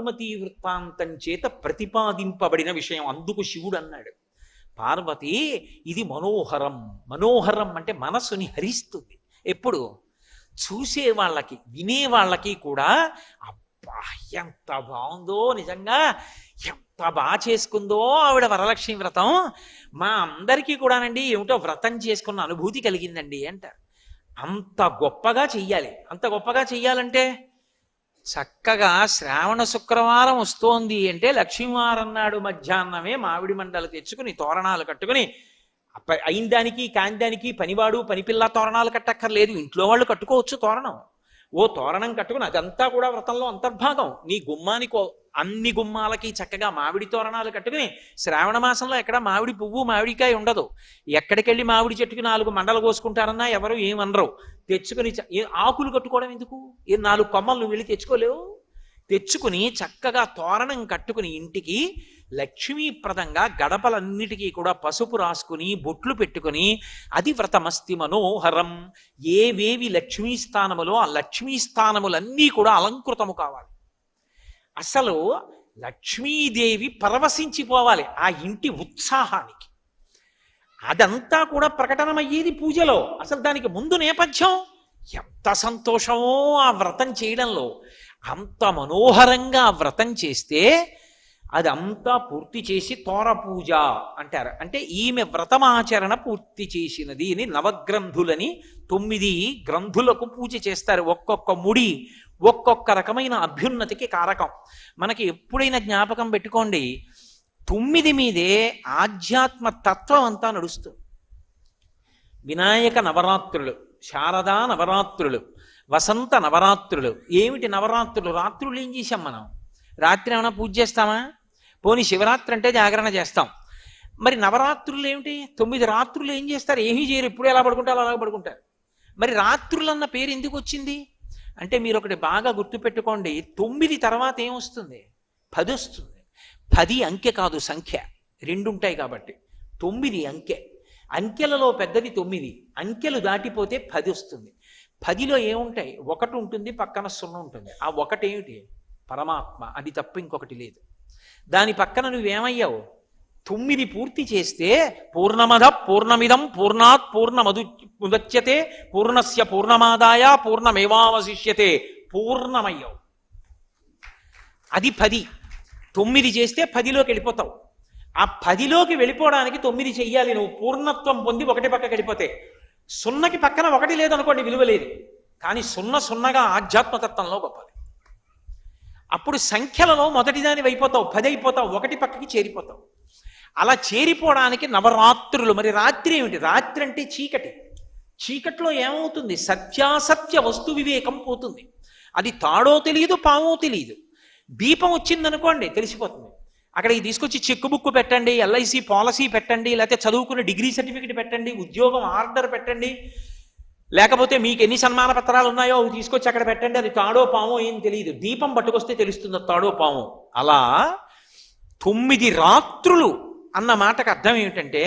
పార్వతీ వృత్తాంతం చేత ప్రతిపాదింపబడిన విషయం. అందుకు శివుడు అన్నాడు, పార్వతి ఇది మనోహరం. మనోహరం అంటే మనస్సుని హరిస్తుంది. ఎప్పుడు చూసే వాళ్ళకి వినే వాళ్ళకి కూడా అబ్బా ఎంత బాగుందో, నిజంగా ఎంత బాగా చేసుకుందో ఆవిడ వరలక్ష్మి వ్రతం, మా అందరికీ కూడానండి ఏమిటో వ్రతం చేసుకున్న అనుభూతి కలిగిందండి అంటారు. అంత గొప్పగా చెయ్యాలి. అంత గొప్పగా చెయ్యాలంటే చక్కగా శ్రావణ శుక్రవారం వస్తోంది అంటే లక్ష్మీవారం నాడు మధ్యాహ్నమే మామిడి మండలు తెచ్చుకుని తోరణాలు కట్టుకుని, అయిన దానికి కాని దానికి పనివాడు పనిపిల్ల తోరణాలు కట్టక్కర్లేదు, ఇంట్లో వాళ్ళు కట్టుకోవచ్చు తోరణం. ఓ తోరణం కట్టుకుని అదంతా కూడా వ్రతంలో అంతర్భాగం. నీ గుమ్మానికి అన్ని గుమ్మాలకి చక్కగా మామిడి తోరణాలు కట్టుకుని, శ్రావణ మాసంలో ఎక్కడ మామిడి పువ్వు మామిడికాయ ఉండదు, ఎక్కడికెళ్ళి మామిడి చెట్టుకి 4 మండలు కోసుకుంటారన్నా ఎవరు ఏమనరు. తెచ్చుకుని ఆకులు కట్టుకోవడం ఎందుకు? 4 కొమ్మలు నువ్వు వెళ్ళి తెచ్చుకోలేవు. తెచ్చుకుని చక్కగా తోరణం కట్టుకుని ఇంటికి లక్ష్మీప్రదంగా గడపలన్నిటికీ కూడా పసుపు రాసుకుని బొట్లు పెట్టుకుని, అది వ్రతమస్తి మనోహరం. ఏవేవి లక్ష్మీ స్థానములో ఆ లక్ష్మీ స్థానములన్నీ కూడా అలంకృతము కావాలి. అసలు లక్ష్మీదేవి పరవశించిపోవాలి ఆ ఇంటి ఉత్సాహానికి. అదంతా కూడా ప్రకటనమయ్యేది పూజలో. అసలు దానికి ముందు నేపథ్యం ఎంత సంతోషమో ఆ వ్రతం చేయడంలో. అంత మనోహరంగా ఆ వ్రతం చేస్తే అదంతా పూర్తి చేసి తోర పూజ అంటారు. అంటే ఈమె వ్రతమాచరణ పూర్తి చేసినది అని నవగ్రంథులని 9 గ్రంథులకు పూజ చేస్తారు. ఒక్కొక్క ముడి ఒక్కొక్క రకమైన అభ్యున్నతికి కారకం. మనకి ఎప్పుడైనా జ్ఞాపకం పెట్టుకోండి, 9 మీదే ఆధ్యాత్మ తత్వం అంతా నడుస్తుంది. వినాయక నవరాత్రులు, శారదా నవరాత్రులు, వసంత నవరాత్రులు. ఏమిటి నవరాత్రులు? రాత్రులు ఏం చేశాం మనం? రాత్రి ఏమైనా పూజ చేస్తామా? పోనీ శివరాత్రి అంటే జాగరణ చేస్తాం. మరి నవరాత్రులు ఏమిటి? 9 రాత్రులు ఏం చేస్తారు? ఏమీ చేయరు. ఎప్పుడు ఎలా పడుకుంటారు అలా పడుకుంటారు. మరి రాత్రులు అన్న పేరు ఎందుకు వచ్చింది అంటే మీరు ఒకటి బాగా గుర్తుపెట్టుకోండి, 9 తర్వాత ఏమొస్తుంది? 10 వస్తుంది. 10 అంకె కాదు, సంఖ్య. 2 ఉంటాయి కాబట్టి 9 అంకె. అంకెలలో పెద్దది 9. అంకెలు దాటిపోతే 10 వస్తుంది. 10లో ఏముంటాయి? 1 ఉంటుంది, పక్కన 0 ఉంటుంది. ఆ 1 ఏమిటి? పరమాత్మ. అది తప్ప ఇంకొకటి లేదు. దాని పక్కన నువ్వేమయ్యావు? 9 పూర్తి చేస్తే పూర్ణమద పూర్ణమిదం పూర్ణాత్ పూర్ణముదచ్యతే పూర్ణస్య పూర్ణమాదాయ పూర్ణమేవావశిష్యతే. పూర్ణమయ్యావు. అది 10. 9 చేస్తే 10లోకి వెళ్ళిపోతావు. ఆ 10లోకి వెళ్ళిపోవడానికి 9 చెయ్యాలి నువ్వు. పూర్ణత్వం పొంది 1 పక్కకి వెళ్ళిపోతే 0కి పక్కన 1 లేదనుకోండి, విలువ లేదు. కానీ 0 0గా ఆధ్యాత్మతత్వంలో గొప్పది. అప్పుడు సంఖ్యలలో మొదటిదాని అయిపోతావు, 10 అయిపోతావు, 1 పక్కకి చేరిపోతావు. అలా చేరిపోవడానికి నవరాత్రులు. మరి రాత్రి ఏమిటి? రాత్రి అంటే చీకటి. చీకట్లో ఏమవుతుంది? సత్యాసత్య వస్తు వివేకం పోతుంది. అది తాడో తెలియదు, పామో తెలియదు. దీపం వచ్చిందనుకోండి తెలిసిపోతుంది. అక్కడికి తీసుకొచ్చి చెక్ బుక్ పెట్టండి, LIC పాలసీ పెట్టండి, లేకపోతే చదువుకున్న డిగ్రీ సర్టిఫికెట్ పెట్టండి, ఉద్యోగం ఆర్డర్ పెట్టండి, లేకపోతే మీకు ఎన్ని సన్మాన పత్రాలు ఉన్నాయో అవి తీసుకొచ్చి అక్కడ పెట్టండి. అది తాడో పామో ఏం తెలియదు. దీపం పట్టుకొస్తే తెలుస్తుంది తాడో పామో. అలా 9 రాత్రులు అన్న మాటకు అర్థం ఏమిటంటే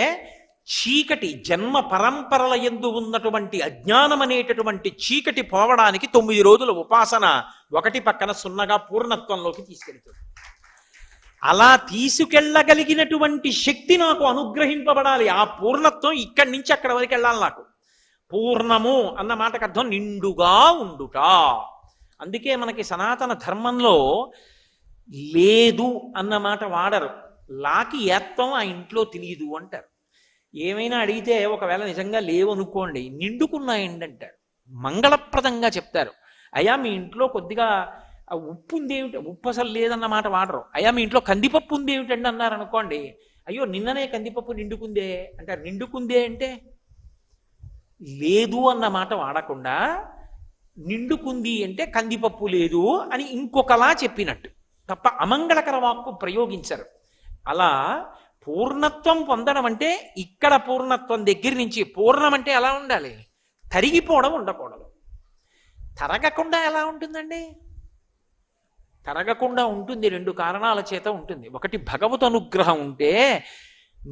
చీకటి, జన్మ పరంపరల యందు ఉన్నటువంటి అజ్ఞానం అనేటటువంటి చీకటి పోవడానికి 9 రోజుల ఉపాసన 1 పక్కన 0గా పూర్ణత్వంలోకి తీసుకెళ్తుంది. అలా తీసుకెళ్ళగలిగినటువంటి శక్తి నాకు అనుగ్రహింపబడాలి. ఆ పూర్ణత్వం ఇక్కడి నుంచి అక్కడ వరకు వెళ్ళాలి నాకు. పూర్ణము అన్న మాటకు అర్థం నిండుగా ఉండుట. అందుకే మనకి సనాతన ధర్మంలో లేదు అన్న మాట వాడరు. లాకి ఏత్వం ఆ ఇంట్లో తెలియదు అంటారు. ఏమైనా అడిగితే ఒకవేళ నిజంగా లేవు అనుకోండి, నిండుకున్నాయండి అంటారు. మంగళప్రదంగా చెప్తారు. అయ్యా మీ ఇంట్లో కొద్దిగా ఉప్పు ఉంది ఏమిటి? ఉప్పు అసలు లేదన్న మాట వాడరు. అయ్యా మీ ఇంట్లో కందిపప్పు ఉంది ఏమిటండి అన్నారు అనుకోండి, అయ్యో నిన్ననే కందిపప్పు నిండుకుందే అంటారు. నిండుకుందే అంటే లేదు అన్న మాట వాడకుండా నిండుకుంది అంటే కందిపప్పు లేదు అని ఇంకొకలా చెప్పినట్టు తప్ప అమంగళకర వాక్కు ప్రయోగించరు. అలా పూర్ణత్వం పొందడం అంటే ఇక్కడ పూర్ణత్వం దగ్గర నుంచి పూర్ణం అంటే ఎలా ఉండాలి? తరిగిపోవడం ఉండకూడదు. తరగకుండా ఎలా ఉంటుందండి? తరగకుండా ఉంటుంది. 2 కారణాల చేత ఉంటుంది. ఒకటి, భగవత్ అనుగ్రహం ఉంటే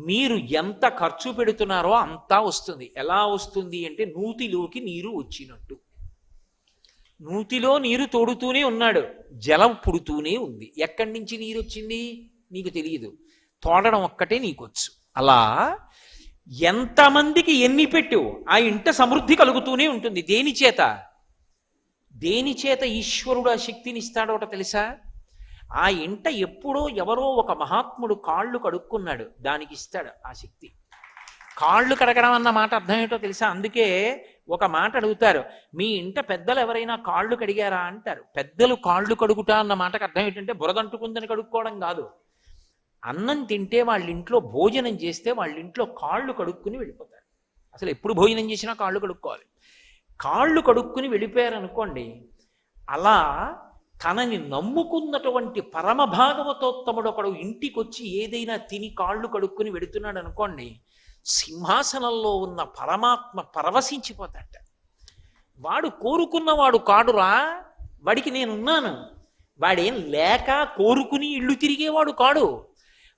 మీరు ఎంత ఖర్చు పెడుతున్నారో అంతా వస్తుంది. ఎలా వస్తుంది అంటే నూతిలోకి నీరు వచ్చినట్టు. నూతిలో నీరు తోడుతూనే ఉన్నాడు, జలం పుడుతూనే ఉంది. ఎక్కడి నుంచి నీరు వచ్చింది నీకు తెలియదు, తోడడం ఒక్కటే నీకొచ్చు. అలా ఎంతమందికి ఎన్ని పెట్టు ఆ ఇంట సమృద్ధి కలుగుతూనే ఉంటుంది. దేని చేత ఈశ్వరుడు ఆ శక్తిని ఇస్తాడోట తెలుసా? ఆ ఇంట ఎప్పుడో ఎవరో ఒక మహాత్ముడు కాళ్ళు కడుక్కున్నాడు, దానికి ఇస్తాడు ఆ శక్తి. కాళ్ళు కడగడం అన్న మాట అర్థం ఏంటో తెలుసా? అందుకే ఒక మాట అడుగుతారు, మీ ఇంట పెద్దలు ఎవరైనా కాళ్ళు కడిగారా అంటారు. పెద్దలు కాళ్ళు కడుగుట అన్న మాటకు అర్థం ఏంటంటే బురదంటుకుందని కడుక్కోవడం కాదు. అన్నం తింటే వాళ్ళ ఇంట్లో భోజనం చేస్తే వాళ్ళ ఇంట్లో కాళ్ళు కడుక్కుని వెళ్ళిపోతారు. అసలు ఎప్పుడు భోజనం చేసినా కాళ్ళు కడుక్కోవాలి. కాళ్ళు కడుక్కుని వెళ్ళిపోయారనుకోండి, అలా తనని నమ్ముకున్నటువంటి పరమ భాగవతోత్తముడు ఒకడు ఇంటికి వచ్చి ఏదైనా తిని కాళ్ళు కడుక్కుని వెడుతున్నాడు అనుకోండి, సింహాసనంలో ఉన్న పరమాత్మ పరవశించిపోతాట. వాడు కోరుకున్నవాడు కాడురా, వాడికి నేనున్నాను. వాడేం లేక కోరుకుని ఇళ్ళు తిరిగేవాడు కాడు.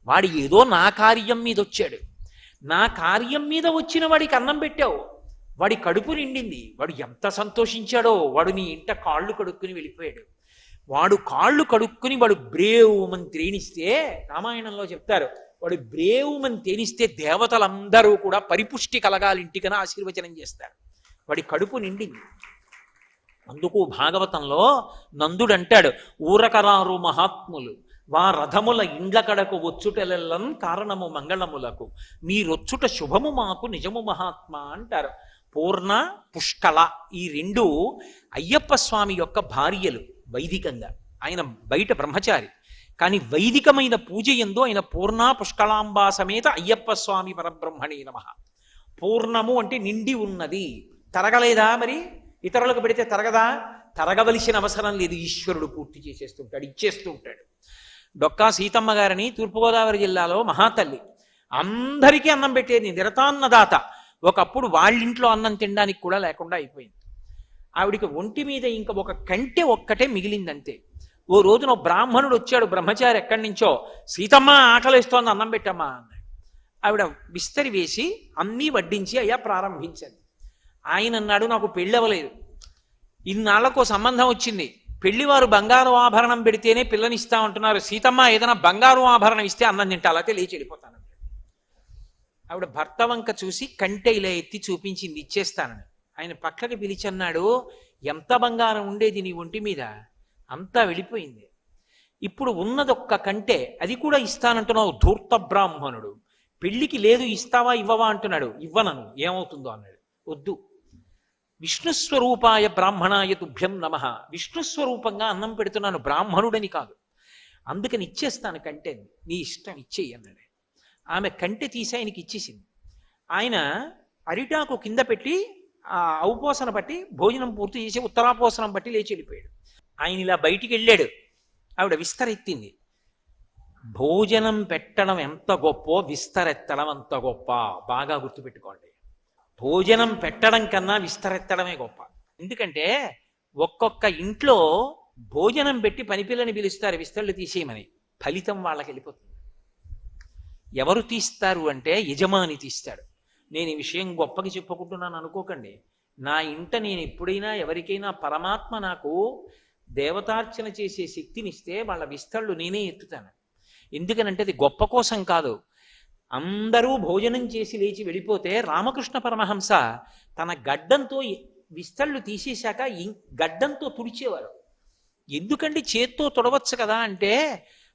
వాడు ఏదో నా కార్యం మీద వచ్చాడు, నా కార్యం మీద వచ్చిన వాడికి అన్నం పెట్టావు, వాడి కడుపు నిండింది, వాడు ఎంత సంతోషించాడో. వాడు నీ ఇంట కాళ్ళు కడుక్కుని వెళ్ళిపోయాడు. వాడు కాళ్ళు కడుక్కుని వాడు బ్రేవుమని తేనిస్తే, రామాయణంలో చెప్తారు, వాడు బ్రేవుమని తేనిస్తే దేవతలందరూ కూడా పరిపుష్టి కలగాలి ఇంటికని ఆశీర్వచనం చేస్తారు. వాడి కడుపు నిండింది. అందుకు భాగవతంలో నందుడు అంటాడు, ఊరకరారు మహాత్ములు వా రథముల ఇండ్ల కడకు వచ్చుటెలెల్లం కారణము మంగళములకు, మీరొచ్చుట శుభము మాకు నిజము మహాత్మా అంటారు. పూర్ణ, పుష్కళ ఈ రెండు అయ్యప్ప స్వామి యొక్క భార్యలు వైదికంగా. ఆయన బయట బ్రహ్మచారి, కానీ వైదికమైన పూజ ఎందు ఆయన పూర్ణ పుష్కళాంబా సమేత అయ్యప్ప స్వామి పరబ్రహ్మణే నమః. పూర్ణము అంటే నిండి ఉన్నది. తరగలేదా? మరి ఇతరులకు పెడితే తరగదా? తరగవలసిన అవసరం లేదు, ఈశ్వరుడు పూర్తి చేసేస్తుంటాడు, ఇచ్చేస్తూ ఉంటాడు. డొక్కా సీతమ్మ గారిని తూర్పుగోదావరి జిల్లాలో మహాతల్లి, అందరికీ అన్నం పెట్టేది, నిరతాన్నదాత. ఒకప్పుడు వాళ్ళింట్లో అన్నం తినడానికి కూడా లేకుండా అయిపోయింది. ఆవిడికి ఒంటి మీద ఇంకా ఒక కంటె ఒక్కటే మిగిలిందంతే. ఓ రోజున బ్రాహ్మణుడు వచ్చాడు, బ్రహ్మచారి ఎక్కడి నుంచో, సీతమ్మ ఆకలిస్తోంది అన్నం పెట్టమ్మా అన్నాడు. ఆవిడ విస్తరి వేసి అన్నీ వడ్డించి అయ్యా ప్రారంభించింది. ఆయన అన్నాడు, నాకు పెళ్ళి అవ్వలేదు, ఇన్నాళ్లకు సంబంధం వచ్చింది, పెళ్లివారు బంగారు ఆభరణం పెడితేనే పిల్లనిస్తామంటున్నారు, సీతమ్మ ఏదైనా బంగారు ఆభరణం ఇస్తే అన్నం తింటా, అలాగే లేచి వెళ్ళిపోతాను. ఆవిడ భర్త వంక చూసి కంటె ఇలా ఎత్తి చూపించింది, ఇచ్చేస్తానని. ఆయన పక్కకి పిలిచన్నాడు, ఎంత బంగారం ఉండేది నీ ఒంటి మీద, అంతా వెళ్ళిపోయింది, ఇప్పుడు ఉన్నదొక్క కంటె, అది కూడా ఇస్తానంటున్నావు, ధూర్త బ్రాహ్మణుడు. పెళ్లికి లేదు ఇస్తావా ఇవ్వవా అంటున్నాడు, ఇవ్వనను, ఏమవుతుందో అన్నాడు. వద్దు, విష్ణుస్వరూపాయ బ్రాహ్మణాయ తుభ్యం నమః, విష్ణుస్వరూపంగా అన్నం పెడుతున్నాను, బ్రాహ్మణుడని కాదు, అందుకని ఇచ్చేస్తాను కంటె, నీ ఇష్టం ఇచ్చేయి అన్నాడు. ఆమె కంటె తీసి ఆయనకి ఇచ్చేసింది. ఆయన అరిటాకు కింద పెట్టి ఆ ఔపోసన బట్టి భోజనం పూర్తి చేసి ఉత్తరాపోసనం బట్టి లేచి వెళ్ళిపోయాడు. ఆయన ఇలా బయటికి వెళ్ళాడు, ఆవిడ విస్తరెత్తింది. భోజనం పెట్టడం ఎంత గొప్పో విస్తరెత్తడం అంత గొప్ప, బాగా గుర్తుపెట్టుకోండి. భోజనం పెట్టడం కన్నా విస్తరెత్తడమే గొప్ప. ఎందుకంటే ఒక్కొక్క ఇంట్లో భోజనం పెట్టి పనిపిల్లని పిలుస్తారు విస్తళ్ళు తీసేయమని, ఫలితం వాళ్ళకి వెళ్ళిపోతుంది. ఎవరు తీస్తారు అంటే యజమాని తీస్తాడు. నేను ఈ విషయం గొప్పకి చెప్పుకుంటున్నాను అనుకోకండి. నా ఇంట నేను ఎప్పుడైనా ఎవరికైనా పరమాత్మ నాకు దేవతార్చన చేసే శక్తినిస్తే వాళ్ళ విస్తళ్ళు నేనే ఎత్తుతాను. ఎందుకనంటే అది గొప్ప కోసం కాదు. అందరూ భోజనం చేసి లేచి వెళ్ళిపోతే రామకృష్ణ పరమహంస తన గడ్డంతో విస్తళ్ళు తీసేశాక గడ్డంతో తుడిచేవారు. ఎందుకంటే చేత్తో తొడవచ్చు కదా అంటే,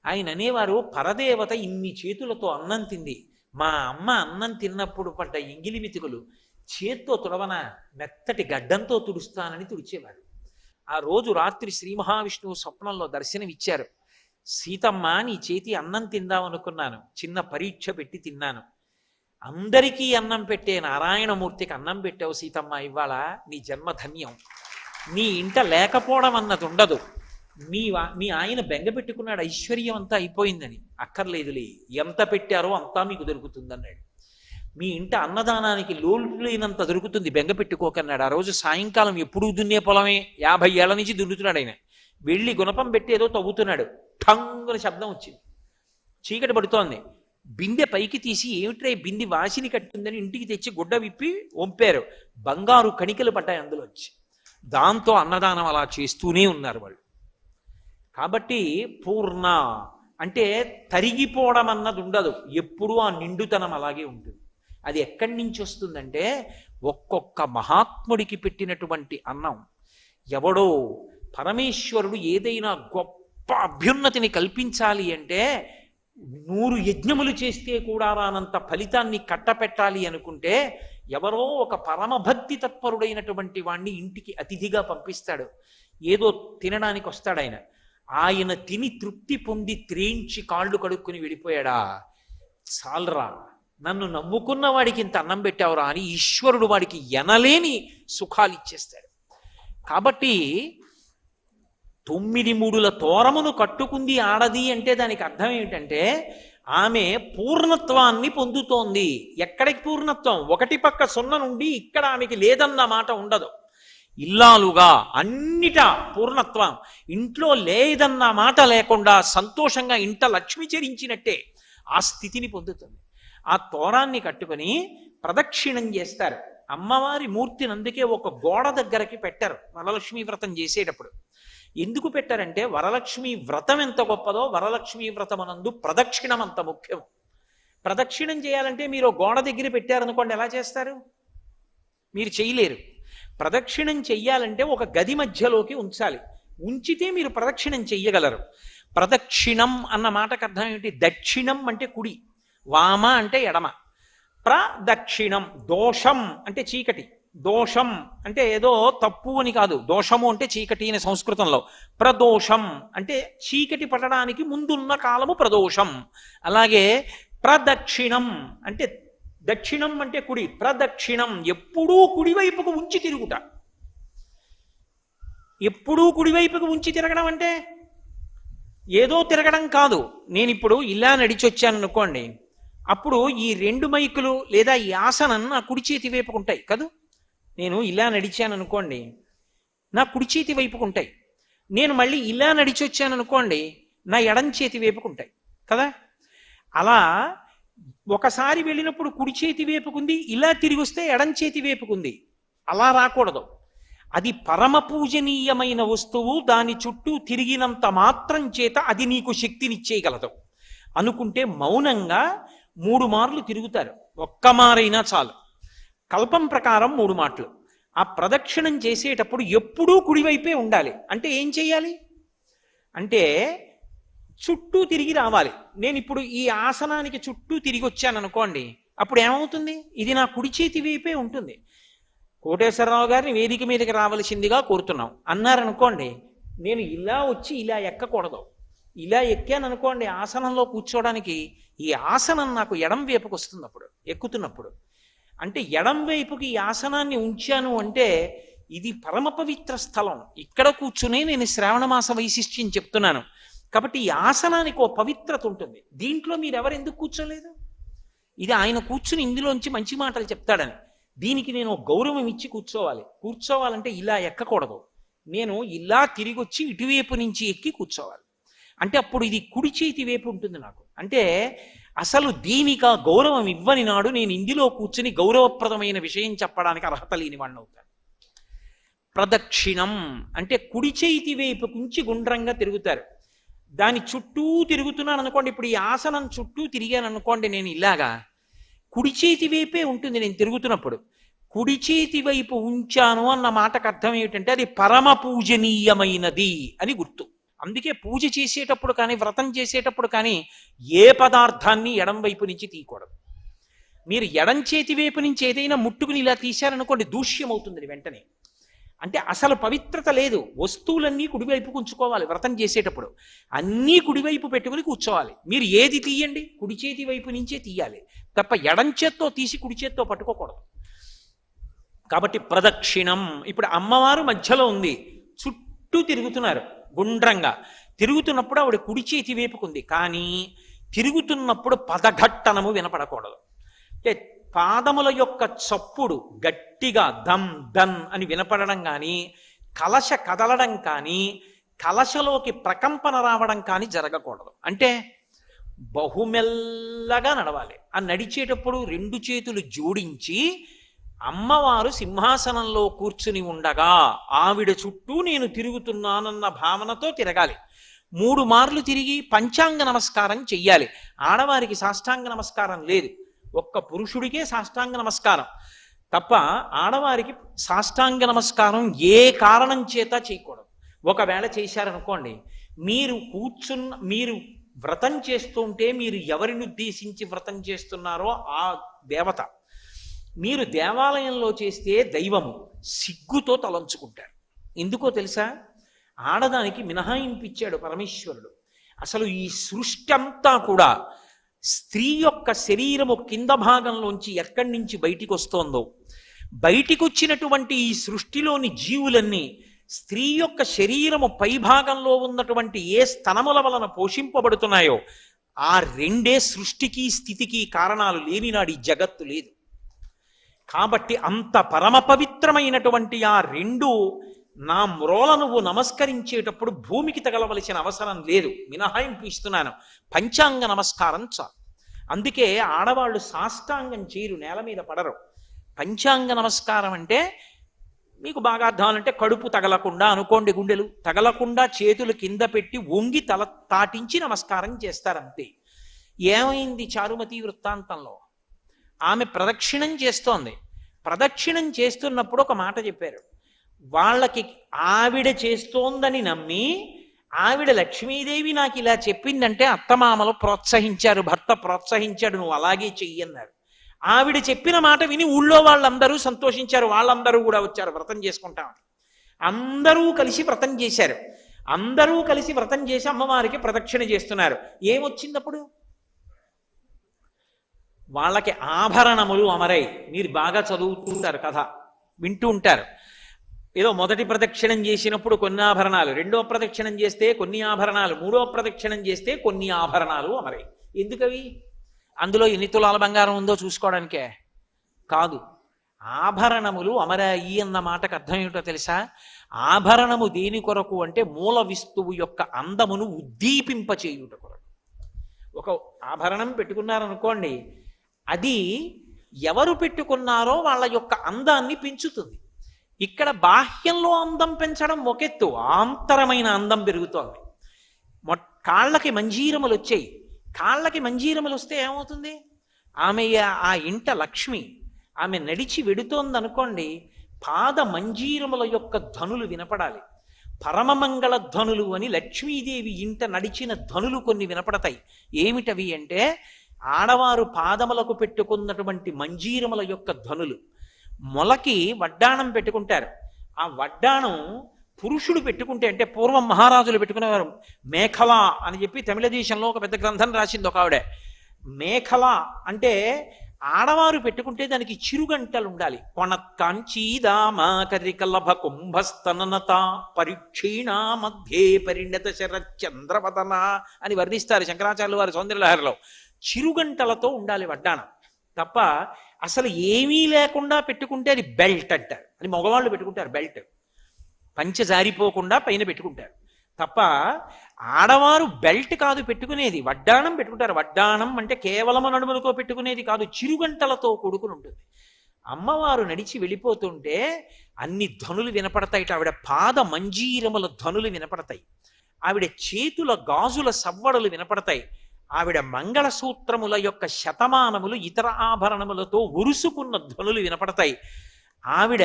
ఆయన అనేవారు, పరదేవత ఇన్ని చేతులతో అన్నం తింది, మా అమ్మ అన్నం తిన్నప్పుడు పడ్డ ఎంగిలి మెతుకులు చేత్తో తుడవన, మెత్తటి గడ్డంతో తుడుస్తానని తుడిచేవారు. ఆ రోజు రాత్రి శ్రీ మహావిష్ణువు స్వప్నంలో దర్శనమిచ్చారు. సీతమ్మ నీ చేతి అన్నం తిందామనుకున్నాను, చిన్న పరీక్ష పెట్టి తిన్నాను, అందరికీ అన్నం పెట్టే నారాయణమూర్తికి అన్నం పెట్టావు సీతమ్మ, ఇవాళ నీ జన్మ ధన్యం, నీ ఇంట లేకపోవడం అన్నది ఉండదు. మీ ఆయన బెంగ పెట్టుకున్నాడు ఐశ్వర్యం అంతా అయిపోయిందని. అక్కర్లేదులే, ఎంత పెట్టారో అంతా మీకు దొరుకుతుందన్నాడు. మీ ఇంట అన్నదానానికి లోలు లేనంత దొరుకుతుంది, బెంగ పెట్టుకోకన్నాడు. ఆ రోజు సాయంకాలం ఎప్పుడూ దున్నే పొలమే, 50 ఏళ్ల నుంచి దున్నుతున్నాడు ఆయన. వెళ్ళి గుణపం పెట్టి ఏదో తవ్వుతున్నాడు, ఠంగున శబ్దం వచ్చింది, చీకటి పడుతోంది. బిందె పైకి తీసి ఏమిట్రై బింది వాసిని కట్టిందని ఇంటికి తెచ్చి గుడ్డ విప్పి వంపారు. బంగారు కణికలు పడ్డాయి అందులోంచి. దాంతో అన్నదానం అలా చేస్తూనే ఉన్నారు వాళ్ళు. కాబట్టి పూర్ణ అంటే తరిగిపోవడం అన్నది ఉండదు, ఎప్పుడూ ఆ నిండుతనం అలాగే ఉంటుంది. అది ఎక్కడి నుంచి వస్తుందంటే ఒక్కొక్క మహాత్ముడికి పెట్టినటువంటి అన్నం. ఎవడో పరమేశ్వరుడు ఏదైనా గొప్ప అభ్యున్నతిని కల్పించాలి అంటే 100 యజ్ఞములు చేస్తే కూడా రానంత ఫలితాన్ని కట్టపెట్టాలి అనుకుంటే ఎవరో ఒక పరమభక్తి తత్పరుడైనటువంటి వాణ్ణి ఇంటికి అతిథిగా పంపిస్తాడు. ఏదో తినడానికి వస్తాడు ఆయన. ఆయన తిని తృప్తి పొంది త్రేంచి కాళ్ళు కడుక్కుని వెళ్ళిపోయాడా, చాలరా నన్ను నమ్ముకున్న వాడికి ఇంత అన్నం పెట్టావురా అని ఈశ్వరుడు వాడికి ఎనలేని సుఖాలు ఇచ్చేస్తాడు. కాబట్టి 9 మూడుల తోరమును కట్టుకుంది ఆడది అంటే దానికి అర్థం ఏమిటంటే ఆమె పూర్ణత్వాన్ని పొందుతోంది. ఎక్కడికి పూర్ణత్వం? ఒకటి పక్క 0 నుండి ఇక్కడ ఆమెకి లేదన్న మాట ఉండదు. ఇల్లాలుగా అన్నిటా పూర్ణత్వం. ఇంట్లో లేదన్న మాట లేకుండా సంతోషంగా ఇంట లక్ష్మి చరించినట్టే ఆ స్థితిని పొందుతుంది. ఆ తోరాన్ని కట్టుకొని ప్రదక్షిణం చేస్తారు. అమ్మవారి మూర్తిని అందుకే ఒక గోడ దగ్గరకి పెట్టారు వరలక్ష్మీ వ్రతం చేసేటప్పుడు. ఎందుకు పెట్టారంటే వరలక్ష్మీ వ్రతం ఎంత గొప్పదో వరలక్ష్మీ వ్రతమనందు ప్రదక్షిణం అంత ముఖ్యం. ప్రదక్షిణం చేయాలంటే మీరు గోడ దగ్గర పెట్టారనుకోండి, ఎలా చేస్తారు? మీరు చేయలేరు. ప్రదక్షిణం చెయ్యాలంటే ఒక గది మధ్యలోకి ఉంచాలి. ఉంచితే మీరు ప్రదక్షిణం చెయ్యగలరు. ప్రదక్షిణం అన్న మాటకు అర్థం ఏమిటి? దక్షిణం అంటే కుడి, వామ అంటే ఎడమ. ప్రదక్షిణం దోషం అంటే చీకటి, దోషం అంటే ఏదో తప్పు అని కాదు, దోషము అంటే చీకటి అని సంస్కృతంలో. ప్రదోషం అంటే చీకటి పడడానికి ముందున్న కాలము ప్రదోషం. అలాగే ప్రదక్షిణం అంటే దక్షిణం అంటే కుడి, ప్రదక్షిణం ఎప్పుడూ కుడివైపుకు ఉంచి తిరుగుట. ఎప్పుడూ కుడివైపుకు ఉంచి తిరగడం అంటే ఏదో తిరగడం కాదు. నేను ఇప్పుడు ఇలా నడిచొచ్చాను అనుకోండి, అప్పుడు ఈ 2 మైకులు లేదా ఈ ఆసనం నా కుడి చేతి వైపుకు ఉంటాయి కదా. నేను ఇలా నడిచాను అనుకోండి, నా కుడి చేతి వైపుకు ఉంటాయి. నేను మళ్ళీ ఇలా నడిచొచ్చాను అనుకోండి, నా ఎడం చేతి వైపుకు ఉంటాయి కదా. అలా ఒకసారి వెళ్ళినప్పుడు కుడి చేతి వైపుకుంది, ఇలా తిరిగి వస్తే ఎడం చేతి వైపుకుంది. అలా రాకూడదు. అది పరమ పూజనీయమైన వస్తువు. దాని చుట్టూ తిరిగినంత మాత్రం చేత అది నీకు శక్తినిచ్చేయగలదు అనుకుంటే మౌనంగా 3 మార్లు తిరుగుతారు. ఒక్క మారైనా చాలు. కల్పం ప్రకారం 3 మాటలు. ఆ ప్రదక్షిణం చేసేటప్పుడు ఎప్పుడూ కుడివైపే ఉండాలి. అంటే ఏం చేయాలి అంటే చుట్టూ తిరిగి రావాలి. నేను ఇప్పుడు ఈ ఆసనానికి చుట్టూ తిరిగి వచ్చాను అనుకోండి, అప్పుడు ఏమవుతుంది? ఇది నా కుడి చేతి వైపే ఉంటుంది. కోటేశ్వరరావు గారిని వేదిక మీదకి రావలసిందిగా కోరుతున్నాం అన్నారనుకోండి, నేను ఇలా వచ్చి ఇలా ఎక్కకూడదు. ఇలా ఎక్కాను అనుకోండి ఆసనంలో కూర్చోవడానికి, ఈ ఆసనం నాకు ఎడం వైపుకి వస్తుంది అప్పుడు ఎక్కుతున్నప్పుడు. అంటే ఎడం వైపుకి ఈ ఆసనాన్ని ఉంచాను అంటే ఇది పరమ పవిత్ర స్థలం. ఇక్కడ కూర్చునే నేను శ్రావణమాస వైశిష్ట్యం చెప్తున్నాను. కాబట్టి ఈ ఆసనానికి ఓ పవిత్రత ఉంటుంది. దీంట్లో మీరు ఎవరెందుకు కూర్చోలేదు? ఇది ఆయన కూర్చుని ఇందులోంచి మంచి మాటలు చెప్తాడని. దీనికి నేను గౌరవం ఇచ్చి కూర్చోవాలి. కూర్చోవాలంటే ఇలా ఎక్కకూడదు. నేను ఇలా తిరిగి వచ్చి ఇటువైపు నుంచి ఎక్కి కూర్చోవాలి. అంటే అప్పుడు ఇది కుడి చేతి వైపు ఉంటుంది నాకు. అంటే అసలు దీనికి గౌరవం ఇవ్వని నాడు నేను ఇందులో కూర్చుని గౌరవప్రదమైన విషయం చెప్పడానికి అర్హత లేని వాడిని అవుతాను. ప్రదక్షిణం అంటే కుడి చేతి వైపు నుంచి గుండ్రంగా తిరుగుతారు. దాని చుట్టూ తిరుగుతున్నాను అనుకోండి, ఇప్పుడు ఈ ఆసనం చుట్టూ తిరిగాను అనుకోండి, నేను ఇలాగా కుడి చేతి వైపే ఉంటుంది నేను తిరుగుతున్నప్పుడు. కుడి చేతి వైపు ఉంచాను అన్న మాటకు అర్థం ఏమిటంటే అది పరమ పూజనీయమైనది అని గుర్తు. అందుకే పూజ చేసేటప్పుడు కానీ వ్రతం చేసేటప్పుడు కానీ ఏ పదార్థాన్ని ఎడం వైపు నుంచి తీయకూడదు. మీరు ఎడం చేతి వైపు నుంచి ఏదైనా ముట్టుకుని ఇలా తీశారనుకోండి, దూష్యం అవుతుంది వెంటనే. అంటే అసలు పవిత్రత లేదు. వస్తువులన్నీ కుడివైపు ఉంచుకోవాలి. వ్రతం చేసేటప్పుడు అన్నీ కుడివైపు పెట్టుకుని కూర్చోవాలి. మీరు ఏది తీయండి కుడి చేతి వైపు నుంచే తీయాలి తప్ప ఎడం చేత్తో తీసి కుడి చేత్తో పట్టుకోకూడదు. కాబట్టి ప్రదక్షిణం. ఇప్పుడు అమ్మవారు మధ్యలో ఉంది, చుట్టూ తిరుగుతున్నారు గుండ్రంగా. తిరుగుతున్నప్పుడు ఆవిడ కుడి చేతి వైపుకుంది, కానీ తిరుగుతున్నప్పుడు పదఘట్టనము వినపడకూడదు. అంటే పాదముల యొక్క చప్పుడు గట్టిగా దమ్ దన్ అని వినపడడం కానీ, కలశ కదలడం కానీ, కలశలోకి ప్రకంపన రావడం కానీ జరగకూడదు. అంటే బహుమెల్లగా నడవాలి. ఆ నడిచేటప్పుడు 2 చేతులు జోడించి అమ్మవారు సింహాసనంలో కూర్చుని ఉండగా ఆవిడ చుట్టూ నేను తిరుగుతున్నానన్న భావనతో తిరగాలి. 3 మార్లు తిరిగి పంచాంగ నమస్కారం చెయ్యాలి. ఆడవారికి సాష్టాంగ నమస్కారం లేదు, ఒక్క పురుషుడికే సాష్టాంగ నమస్కారం తప్ప ఆడవారికి సాష్టాంగ నమస్కారం ఏ కారణం చేత చేయకూడదు. ఒకవేళ చేశారనుకోండి, మీరు వ్రతం చేస్తుంటే మీరు ఎవరిని ఉద్దేశించి వ్రతం చేస్తున్నారో ఆ దేవత, మీరు దేవాలయంలో చేస్తే దైవము సిగ్గుతో తలంచుకుంటారు. ఎందుకో తెలుసా? ఆడదానికి మినహాయింపు ఇచ్చాడు పరమేశ్వరుడు. అసలు ఈ సృష్టి అంతా కూడా స్త్రీ యొక్క శరీరము కింద భాగంలోంచి ఎక్కడి నుంచి బయటికి వస్తోందో, బయటికి వచ్చినటువంటి ఈ సృష్టిలోని జీవులన్నీ స్త్రీ యొక్క శరీరము పైభాగంలో ఉన్నటువంటి ఏ స్తనముల వలన పోషింపబడుతున్నాయో ఆ 2 సృష్టికి స్థితికి కారణాలు లేనినాడు ఈ జగత్తు లేదు. కాబట్టి అంత పరమ పవిత్రమైనటువంటి ఆ 2 నా మ్రోల నువ్వు నమస్కరించేటప్పుడు భూమికి తగలవలసిన అవసరం లేదు, మినహాయింపు ఇస్తున్నాను, పంచాంగ నమస్కారం చాలు. అందుకే ఆడవాళ్ళు సాష్టాంగం చేయరు, నేల మీద పడరు. పంచాంగ నమస్కారం అంటే మీకు బాగా అర్థాలంటే కడుపు తగలకుండా అనుకోండి, గుండెలు తగలకుండా చేతులు కింద పెట్టి వంగి తల తాటించి నమస్కారం చేస్తారంతే. ఏమైంది చారుమతి వృత్తాంతంలో? ఆమె ప్రదక్షిణం చేస్తోంది. ప్రదక్షిణం చేస్తున్నప్పుడు ఒక మాట చెప్పారు. వాళ్ళకి ఆవిడ చేస్తోందని నమ్మి, ఆవిడ లక్ష్మీదేవి నాకు ఇలా చెప్పిందంటే అత్తమామలు ప్రోత్సహించారు, భర్త ప్రోత్సహించాడు, నువ్వు అలాగే చెయ్యన్నారు. ఆవిడ చెప్పిన మాట విని ఊళ్ళో వాళ్ళందరూ సంతోషించారు, వాళ్ళందరూ కూడా వచ్చారు వ్రతం చేసుకుంటామని. అందరూ కలిసి వ్రతం చేశారు. అందరూ కలిసి వ్రతం చేసి అమ్మవారికి ప్రదక్షిణ చేస్తున్నారు. ఏమొచ్చిందప్పుడు? వాళ్ళకి ఆభరణములు అమరై. మీరు బాగా చదువుతుంటారు, కథ వింటూ ఉంటారు. ఏదో మొదటి ప్రదక్షిణం చేసినప్పుడు కొన్ని ఆభరణాలు, రెండో ప్రదక్షిణం చేస్తే కొన్ని ఆభరణాలు, మూడో ప్రదక్షిణం చేస్తే కొన్ని ఆభరణాలు అమరై. ఎందుకవి? అందులో ఎన్ని తులాల బంగారం ఉందో చూసుకోవడానికే కాదు. ఆభరణములు అమరాయి అన్న మాటకు అర్థం ఏమిటో తెలుసా? ఆభరణము దేని కొరకు అంటే మూల విస్తువు యొక్క అందమును ఉద్దీపింపచేయుట కొరకు. ఒక ఆభరణం పెట్టుకున్నారనుకోండి, అది ఎవరు పెట్టుకున్నారో వాళ్ళ యొక్క అందాన్ని పెంచుతుంది. ఇక్కడ బాహ్యంలో అందం పెంచడం ఒకెత్తు, ఆంతరమైన అందం పెరుగుతోంది. కాళ్ళకి మంజీరములు వచ్చాయి. కాళ్ళకి మంజీరములు వస్తే ఏమవుతుంది? ఆమె ఆ ఇంట లక్ష్మి, ఆమె నడిచి వెడుతోందనుకోండి, పాద మంజీరముల యొక్క ధ్వనులు వినపడాలి. పరమమంగళ ధ్వనులు అని లక్ష్మీదేవి ఇంట నడిచిన ధ్వనులు కొన్ని వినపడతాయి. ఏమిటవి అంటే ఆడవారు పాదములకు పెట్టుకున్నటువంటి మంజీరముల యొక్క ధ్వనులు. మొలకి వడ్డాణం పెట్టుకుంటారు. ఆ వడ్డాణం పురుషుడు పెట్టుకుంటే, అంటే పూర్వం మహారాజులు పెట్టుకునేవారు. మేఖల అని చెప్పి తమిళ దేశంలో ఒక పెద్ద గ్రంథం రాసింది ఒక ఆవిడ. మేఖల అంటే ఆడవారు పెట్టుకుంటే దానికి చిరుగంటలు ఉండాలి. కొణత్కాంచీదామాకరికలభ కుంభస్తననత పరిక్షీణ మధ్యే పరిణత శరచంద్రవదన అని వర్ణిస్తారు శంకరాచార్యులు వారి సౌందర్యలహరిలో. చిరుగంటలతో ఉండాలి వడ్డాణం. తప్ప అసలు ఏమీ లేకుండా పెట్టుకుంటే అది బెల్ట్ అంటారు. అది మగవాళ్ళు పెట్టుకుంటారు బెల్ట్, పంచె జారిపోకుండా పైన పెట్టుకుంటారు. తప్ప ఆడవారు బెల్ట్ కాదు పెట్టుకునేది, వడ్డాణం పెట్టుకుంటారు. వడ్డాణం అంటే కేవలం నడుములతో పెట్టుకునేది కాదు, చిరుగంటలతో కూడుకుని ఉంటుంది. అమ్మవారు నడిచి వెళ్ళిపోతుంటే అన్ని ధ్వనులు వినపడతాయి. ఆవిడ పాద మంజీరముల ధ్వనులు వినపడతాయి. ఆవిడ చేతుల గాజుల సవ్వడలు వినపడతాయి. ఆవిడ మంగళసూత్రముల యొక్క శతమానములు ఇతర ఆభరణములతో ఉరుసుకున్న ధ్వనులు వినపడతాయి. ఆవిడ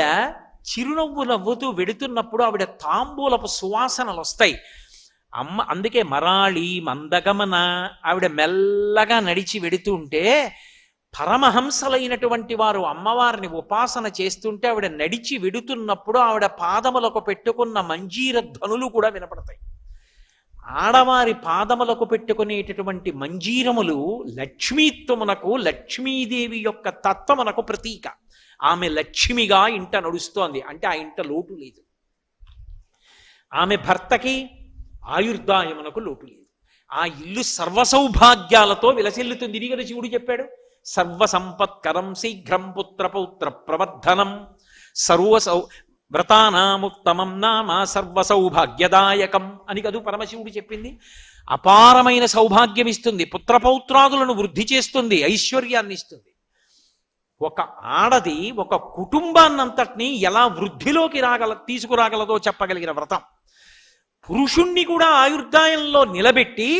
చిరునవ్వు నవ్వుతూ వెడుతున్నప్పుడు ఆవిడ తాంబూలపు సువాసనలు వస్తాయి. అందుకే మరాళి మందగమన. ఆవిడ మెల్లగా నడిచి వెడుతూ ఉంటే పరమహంసలైనటువంటి వారు అమ్మవారిని ఉపాసన చేస్తుంటే ఆవిడ నడిచి వెడుతున్నప్పుడు ఆవిడ పాదములకు పెట్టుకున్న మంజీర ధ్వనులు కూడా వినపడతాయి. ఆడవారి పాదములకు పెట్టుకునేటటువంటి మంజీరములు లక్ష్మీత్వమునకు, లక్ష్మీదేవి యొక్క తత్వమునకు ప్రతీక. ఆమె లక్ష్మిగా ఇంట నడుస్తోంది అంటే ఆ ఇంట లోటు లేదు. ఆమె భర్తకి ఆయుర్దాయమునకు లోటు లేదు. ఆ ఇల్లు సర్వసౌభాగ్యాలతో విలసిల్లుతుంది. ఇది కదా శివుడు చెప్పాడు, సర్వసంపత్కరం శీఘ్రం పుత్రపౌత్ర ప్రవర్ధనం వ్రతానాముత్తమం నామ సర్వసౌభాగ్యదాయకం అని కదూ పరమశివుడు చెప్పింది. అపారమైన సౌభాగ్యం ఇస్తుంది, పుత్రపౌత్రాదులను వృద్ధి చేస్తుంది, ఐశ్వర్యాన్ని ఇస్తుంది. ఒక ఆడది ఒక కుటుంబాన్నంతటినీ ఎలా వృద్ధిలోకి తీసుకురాగలదో చెప్పగలిగిన వ్రతం. పురుషుణ్ణి కూడా ఆయుర్దాయంలో నిలబెట్టి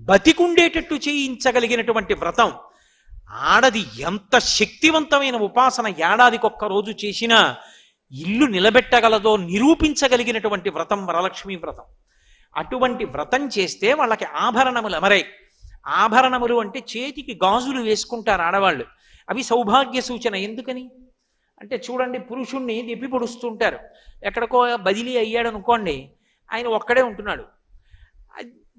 బతికుండేటట్టు చేయించగలిగినటువంటి వ్రతం. ఆడది ఎంత శక్తివంతమైన ఉపాసన ఏడాదికొక్క రోజు చేసినా ఇల్లు నిలబెట్టగలదో నిరూపించగలిగినటువంటి వ్రతం వరలక్ష్మి వ్రతం. అటువంటి వ్రతం చేస్తే వాళ్ళకి ఆభరణములు అమరాయి. ఆభరణములు అంటే చేతికి గాజులు వేసుకుంటారు ఆడవాళ్ళు. అవి సౌభాగ్య సూచన. ఎందుకని అంటే చూడండి, పురుషుణ్ణి దెప్పి పొడుస్తుంటారు. ఎక్కడికో బదిలీ అయ్యాడు అనుకోండి, ఆయన ఒక్కడే ఉంటున్నాడు,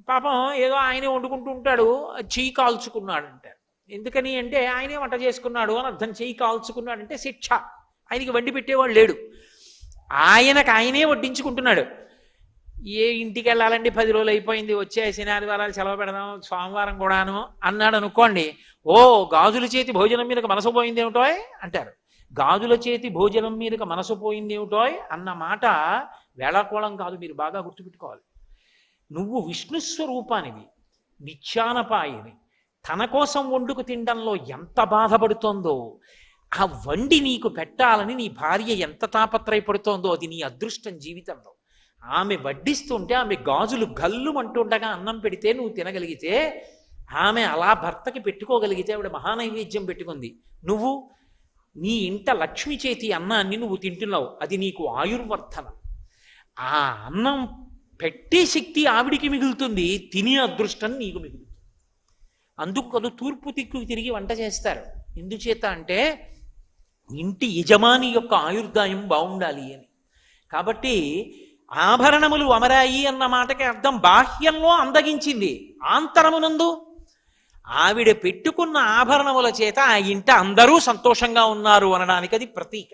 పాపం ఏదో ఆయనే వండుకుంటూ ఉంటాడు, చెయ్యి కాల్చుకున్నాడు అంటారు. ఎందుకని అంటే ఆయనే వంట చేసుకున్నాడు అని అర్థం. చెయ్యి కాల్చుకున్నాడు అంటే శిక్ష. ఆయనకి వండి పెట్టేవాడు లేడు, ఆయనకు ఆయనే వడ్డించుకుంటున్నాడు. ఏ ఇంటికి వెళ్ళాలండి, 10 రోజులు అయిపోయింది, వచ్చే శనివారాలు సెలవు పెడదాం, సోమవారం కూడాను అన్నాడు అనుకోండి, ఓ గాజుల చేతి భోజనం మీదకి మనసు పోయింది ఏమిటోయ్ అంటారు. గాజుల చేతి భోజనం మీదకి మనసు పోయింది ఏమిటోయ్ అన్న మాట వేళాకోళం కాదు, మీరు బాగా గుర్తుపెట్టుకోవాలి. నువ్వు విష్ణుస్వరూపానివి, నిత్యానపాయివి. తన కోసం వండుకు తినడంలో ఎంత బాధపడుతోందో, ఆ వండి నీకు పెట్టాలని నీ భార్య ఎంత తాపత్రయపడుతోందో అది నీ అదృష్టం జీవితంలో. ఆమె వడ్డిస్తుంటే ఆమె గాజులు గల్లుమంటుండగా అన్నం పెడితే నువ్వు తినగలిగితే, ఆమె అలా భర్తకి పెట్టుకోగలిగితే ఆవిడ మహానైవేద్యం పెట్టుకుంది. నువ్వు నీ ఇంట లక్ష్మి చేతి అన్నాన్ని నువ్వు తింటున్నావు, అది నీకు ఆయుర్వర్ధనం. ఆ అన్నం పెట్టే శక్తి ఆవిడికి మిగులుతుంది, తినే అదృష్టం నీకు మిగులుతుంది. అందుకు కదా తూర్పు దిక్కుకు తిరిగి వంట చేస్తారు. ఎందుచేత అంటే ఇంటి యజమాని యొక్క ఆయుర్దాయం బాగుండాలి అని. కాబట్టి ఆభరణములు అమరాయి అన్న మాటకి అర్థం బాహ్యంలో అందగించింది, ఆంతరమునందు ఆవిడ పెట్టుకున్న ఆభరణముల చేత ఆ ఇంట అందరూ సంతోషంగా ఉన్నారు అనడానికి అది ప్రతీక.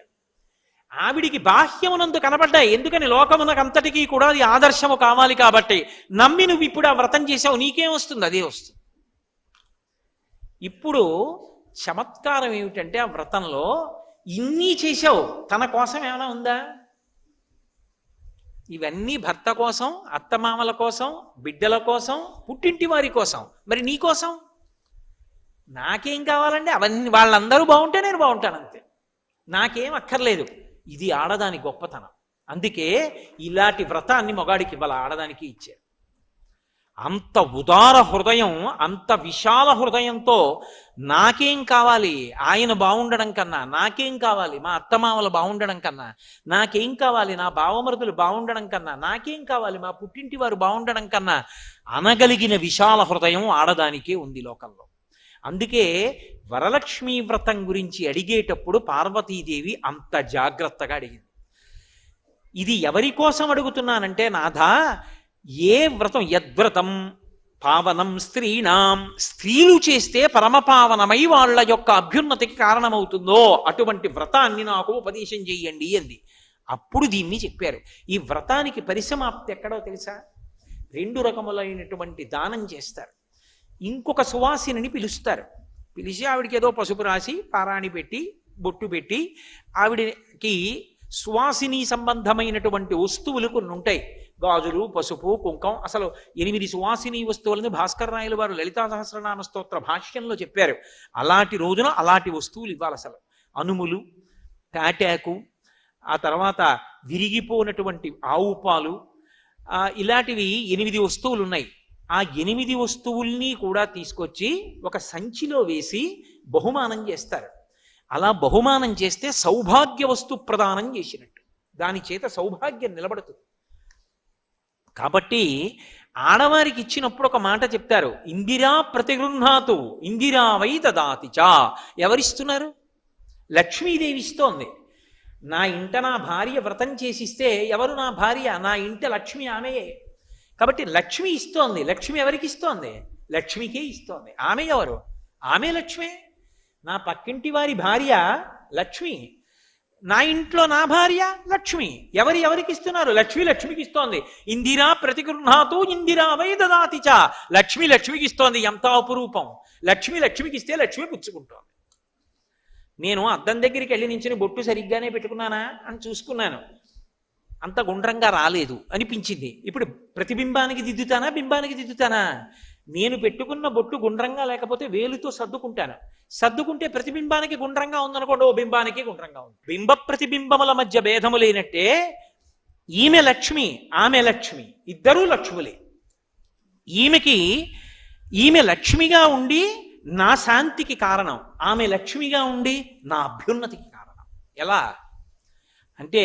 ఆవిడికి బాహ్యమునందు కనబడ్డాయి. ఎందుకని లోకమునకంతటికీ కూడా అది ఆదర్శము కావాలి కాబట్టి. నమ్మి నువ్వు ఇప్పుడు ఆ వ్రతం చేసావు, నీకేం వస్తుంది? అదే వస్తుంది. ఇప్పుడు చమత్కారం ఏమిటంటే ఆ వ్రతంలో ఇన్ని చేసావు, తన కోసం ఏమైనా ఉందా? ఇవన్నీ భర్త కోసం, అత్తమామల కోసం, బిడ్డల కోసం, పుట్టింటి వారి కోసం. మరి నీ కోసం నాకేం కావాలండి? అవన్నీ వాళ్ళందరూ బాగుంటే నేను బాగుంటాను, అంతే. నాకేం అక్కర్లేదు. ఇది ఆడదాని గొప్పతనం. అందుకే ఇలాంటి వ్రతాన్ని మొగాడికి ఇవ్వాలి, ఆడదానికి ఇచ్చారు. అంత ఉదార హృదయం, అంత విశాల హృదయంతో నాకేం కావాలి, ఆయన బాగుండడం కన్నా, నాకేం కావాలి మా అత్తమామలు బాగుండడం కన్నా, నాకేం కావాలి నా బావమరుదులు బాగుండడం కన్నా, నాకేం కావాలి మా పుట్టింటి వారు బాగుండడం కన్నా అనగలిగిన విశాల హృదయం ఆడదానికే ఉంది లోకంలో. అందుకే వరలక్ష్మీ వ్రతం గురించి అడిగేటప్పుడు పార్వతీదేవి అంత జాగ్రత్తగా అడిగింది. ఇది ఎవరి కోసం అడుగుతున్నానంటే, నాథా, ఏ వ్రతం, యద్వ్రతం పావనం స్త్రీణాం, స్త్రీలు చేస్తే పరమపావనమై వాళ్ళ యొక్క అభ్యున్నతికి కారణమవుతుందో అటువంటి వ్రతాన్ని నాకు ఉపదేశం చెయ్యండి అంది. అప్పుడు దీన్ని చెప్పారు. ఈ వ్రతానికి పరిసమాప్తి ఎక్కడో తెలుసా? 2 రకములైనటువంటి దానం చేస్తారు. ఇంకొక సువాసిని పిలుస్తారు. పిలిచి ఆవిడికి ఏదో పసుపు రాసి పారాణి పెట్టి బొట్టు పెట్టి ఆవిడకి సువాసిని సంబంధమైనటువంటి వస్తువులు కొన్ని ఉంటాయి. గాజులు, పసుపు, కుంకం. అసలు 8 సువాసిని వస్తువులని భాస్కర్ రాయలు వారు లలితా సహస్రనామ స్తోత్ర భాష్యంలో చెప్పారు. అలాంటి రోజున అలాంటి వస్తువులు ఇవ్వాలి. అసలు అనుములు, తాటాకు, ఆ తర్వాత విరిగిపోయినటువంటి ఆవు పాలు, ఇలాంటివి 8 వస్తువులు ఉన్నాయి. ఆ 8 వస్తువుల్ని కూడా తీసుకొచ్చి ఒక సంచిలో వేసి బహుమానం చేస్తారు. అలా బహుమానం చేస్తే సౌభాగ్య వస్తు ప్రదానం చేసినట్టు, దాని చేత సౌభాగ్యం నిలబడుతుంది. కాబట్టి ఆడవారికి ఇచ్చినప్పుడు ఒక మాట చెప్తారు, ఇందిరా ప్రతిగృహాతు ఇందిరా వై దదాతి చ. ఎవరిస్తున్నారు? లక్ష్మీదేవి ఇస్తోంది. నా ఇంట నా భార్య వ్రతం చేసిస్తే ఎవరు నా భార్య? నా ఇంట లక్ష్మి ఆమెయే. కాబట్టి లక్ష్మి ఇస్తోంది. లక్ష్మి ఎవరికి ఇస్తోంది? లక్ష్మికే ఇస్తోంది. ఆమె ఎవరు? ఆమె లక్ష్మే. నా పక్కింటి వారి భార్య లక్ష్మి, నా ఇంట్లో నా భార్య లక్ష్మి. ఎవరికి ఇస్తున్నారు? లక్ష్మి లక్ష్మికి ఇస్తోంది. ఇందిరా ప్రతిగృహాతు ఇందిరా వై దదాతి చ. లక్ష్మి లక్ష్మికి ఇస్తోంది. ఎంత అపురూపం! లక్ష్మి లక్ష్మికి ఇస్తే లక్ష్మి పుచ్చుకుంటోంది. నేను అద్దం దగ్గరికి వెళ్ళి నించుని బొట్టు సరిగ్గానే పెట్టుకున్నానా అని చూసుకున్నాను, అంత గుండ్రంగా రాలేదు అనిపించింది. ఇప్పుడు ప్రతిబింబానికి దిద్దుతానా, బింబానికి దిద్దుతానా? నేను పెట్టుకున్న బొట్టు గుండ్రంగా లేకపోతే వేలుతో సర్దుకుంటాను. సర్దుకుంటే ప్రతిబింబానికి గుండ్రంగా ఉందనుకోండి, ఓ బింబానికి గుండ్రంగా ఉంది. బింబ ప్రతిబింబముల మధ్య భేదము లేనట్టే ఈమె లక్ష్మి, ఆమె లక్ష్మి, ఇద్దరూ లక్ష్ములే. ఈమె లక్ష్మిగా ఉండి నా శాంతికి కారణం, ఆమె లక్ష్మిగా ఉండి నా అభ్యున్నతికి కారణం. ఎలా అంటే,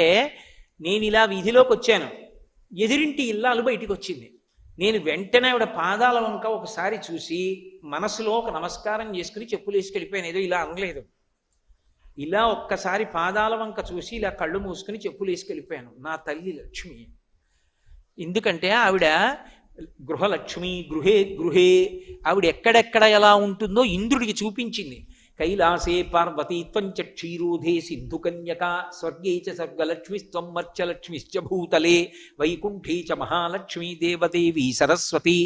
నేను ఇలా వీధిలోకి వచ్చాను, ఎదిరింటి ఇల్లాలు బయటికి వచ్చింది. నేను వెంటనే ఆవిడ పాదాల వంక ఒకసారి చూసి మనసులో ఒక నమస్కారం చేసుకుని చెప్పులు వేసుకెళ్ళిపోయాను. ఏదో ఇలా అనలేదు, ఇలా ఒక్కసారి పాదాల వంక చూసి ఇలా కళ్ళు మూసుకుని చెప్పులు వేసుకెళ్ళిపోయాను. నా తల్లి లక్ష్మి. ఎందుకంటే ఆవిడ గృహలక్ష్మి, గృహే గృహే. ఆవిడ ఎక్కడెక్కడ ఎలా ఉంటుందో ఇంద్రుడికి చూపించింది. కైలాసే పార్వతీ త్వంచ క్షీరోధే సింధుకన్యక స్వర్గే చ సర్గలక్ష్మిస్త్వం మర్చలక్ష్మిశ్చ భూతలే వైకుంఠే చ మహాలక్ష్మీ దేవదేవీ సరస్వతి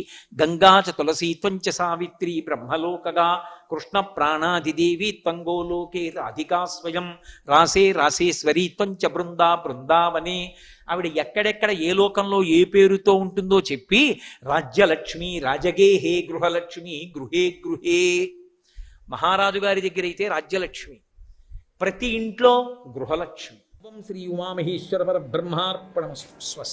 గంగా చ తులసీ త్వంచ సావిత్రి బ్రహ్మలోకగా కృష్ణ ప్రాణాధిదేవి త్వంగోలోకే రాధికా స్వయం రాసే రాసేశ్వరీ త్వంచ బృందావనే. ఆవిడ ఎక్కడెక్కడ ఏ లోకంలో ఏ పేరుతో ఉంటుందో చెప్పి రాజ్యలక్ష్మి రాజగేహే, గృహలక్ష్మి గృహే గృహే. మహారాజు గారి దగ్గర అయితే రాజ్యలక్ష్మి, ప్రతి ఇంట్లో గృహలక్ష్మి. శ్రీ ఉమామహేశ్వర పరబ్రహ్మార్పణమస్తు. స్వస్తి.